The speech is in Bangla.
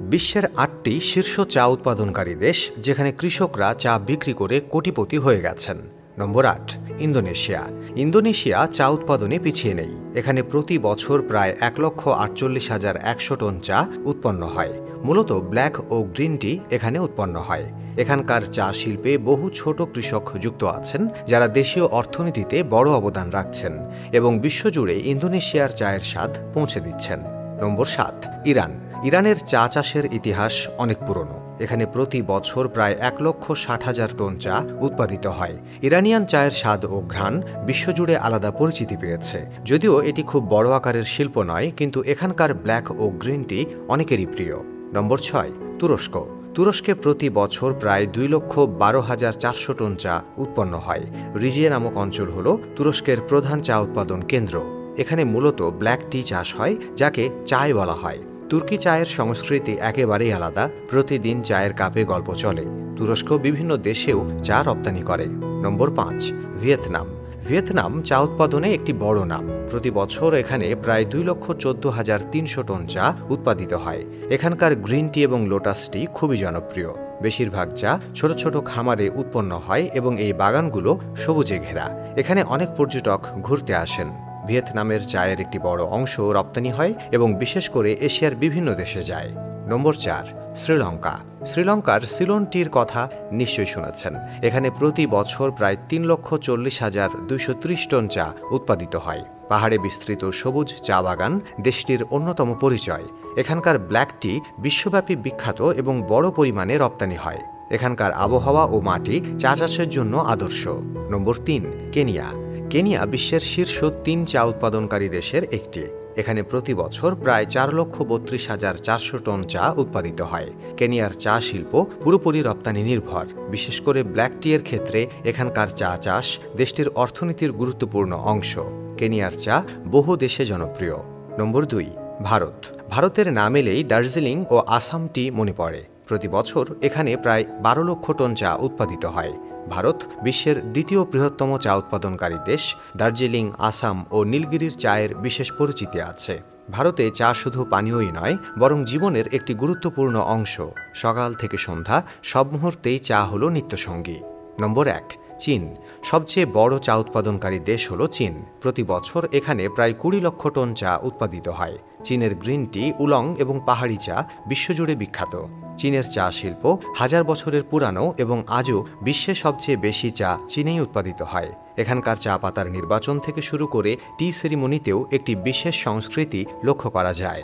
বিশ্বের ৮টি শীর্ষ চা উৎপাদনকারী দেশ, যেখানে কৃষকরা চা বিক্রি করে কোটিপতি হয়ে গেছেন। নম্বর ৮, ইন্দোনেশিয়া। ইন্দোনেশিয়া চা উৎপাদনে পিছিয়ে নেই। এখানে প্রতি বছর প্রায় ১,৪৮,১০০ টন চা উৎপন্ন হয়। মূলত ব্ল্যাক ও গ্রিন টি এখানে উৎপন্ন হয়। এখানকার চা শিল্পে বহু ছোট কৃষক যুক্ত আছেন, যারা দেশীয় অর্থনীতিতে বড় অবদান রাখছেন এবং বিশ্বজুড়ে ইন্দোনেশিয়ার চায়ের স্বাদ পৌঁছে দিচ্ছেন। নম্বর ৭, ইরান। ইরানের চা চাষের ইতিহাস অনেক পুরনো। এখানে প্রতি বছর প্রায় ১,৬০,০০০ টন চা উৎপাদিত হয়। ইরানিয়ান চায়ের স্বাদ ও ঘ্রাণ বিশ্বজুড়ে আলাদা পরিচিতি পেয়েছে। যদিও এটি খুব বড় আকারের শিল্প নয়, কিন্তু এখানকার ব্ল্যাক ও গ্রিন টি অনেকেরই প্রিয়। নম্বর ৬, তুরস্ক। তুরস্কে প্রতি বছর প্রায় ২,১২,৪০০ টন চা উৎপন্ন হয়। রিজিয়া নামক অঞ্চল হল তুরস্কের প্রধান চা উৎপাদন কেন্দ্র। এখানে মূলত ব্ল্যাক টি চাষ হয়, যাকে চায় বলা হয়। তুর্কি চায়ের সংস্কৃতি একেবারেই আলাদা। প্রতিদিন চায়ের কাপে গল্প চলে। তুরস্ক বিভিন্ন দেশেও চা রপ্তানি করে। নম্বর ৫, ভিয়েতনাম। ভিয়েতনাম চা উৎপাদনে একটি বড় নাম। প্রতি বছর এখানে প্রায় ২,১৪,৩০০ টন চা উৎপাদিত হয়। এখানকার গ্রিন টি এবং লোটাস টি খুবই জনপ্রিয়। বেশিরভাগ চা ছোট ছোট খামারে উৎপন্ন হয় এবং এই বাগানগুলো সবুজে ঘেরা। এখানে অনেক পর্যটক ঘুরতে আসেন। ভিয়েতনামের চায়ের একটি বড় অংশ রপ্তানি হয় এবং বিশেষ করে এশিয়ার বিভিন্ন দেশে যায়। নম্বর ৪, শ্রীলঙ্কা। শ্রীলঙ্কার সিলোন টির কথা নিশ্চয়ই শুনেছেন। এখানে প্রতি বছর প্রায় ৩,৪০,২৩০ টন চা উৎপাদিত হয়। পাহাড়ে বিস্তৃত সবুজ চা বাগান দেশটির অন্যতম পরিচয়। এখানকার ব্ল্যাক টি বিশ্বব্যাপী বিখ্যাত এবং বড় পরিমাণে রপ্তানি হয়। এখানকার আবহাওয়া ও মাটি চা চাষের জন্য আদর্শ। নম্বর ৩, কেনিয়া। কেনিয়া বিশ্বের শীর্ষ ৩ চা উৎপাদনকারী দেশের একটি। এখানে প্রতি বছর প্রায় ৪,৩২,৪০০ টন চা উৎপাদিত হয়। কেনিয়ার চা শিল্প পুরোপুরি রপ্তানি নির্ভর। বিশেষ করে ব্ল্যাক টি এর ক্ষেত্রে এখানকার চা চাষ দেশটির অর্থনীতির গুরুত্বপূর্ণ অংশ। কেনিয়ার চা বহু দেশে জনপ্রিয়। নম্বর ২, ভারত। ভারতের নাম এলেই দার্জিলিং ও আসাম টি মনে পড়ে। প্রতি বছর এখানে প্রায় ১২ লক্ষ টন চা উৎপাদিত হয়। ভারত বিশ্বের দ্বিতীয় বৃহত্তম চা উৎপাদনকারী দেশ। দার্জিলিং, আসাম ও নীলগিরির চায়ের বিশেষ পরিচিতি আছে। ভারতে চা শুধু পানীয়ই নয়, বরং জীবনের একটি গুরুত্বপূর্ণ অংশ। সকাল থেকে সন্ধ্যা সব মুহূর্তেই চা হল নিত্যসঙ্গী। নম্বর ১, চীন। সবচেয়ে বড় চা উৎপাদনকারী দেশ হল চীন। প্রতি বছর এখানে প্রায় ২০ লক্ষ টন চা উৎপাদিত হয়। চীনের গ্রিন টি, উলং এবং পাহাড়ি চা বিশ্বজুড়ে বিখ্যাত। চীনের চা শিল্প হাজার বছরের পুরানো এবং আজও বিশ্বে সবচেয়ে বেশি চা চীনেই উৎপাদিত হয়। এখানকার চা পাতার নির্বাচন থেকে শুরু করে টি সেরিমনিতেও একটি বিশেষ সংস্কৃতি লক্ষ্য করা যায়।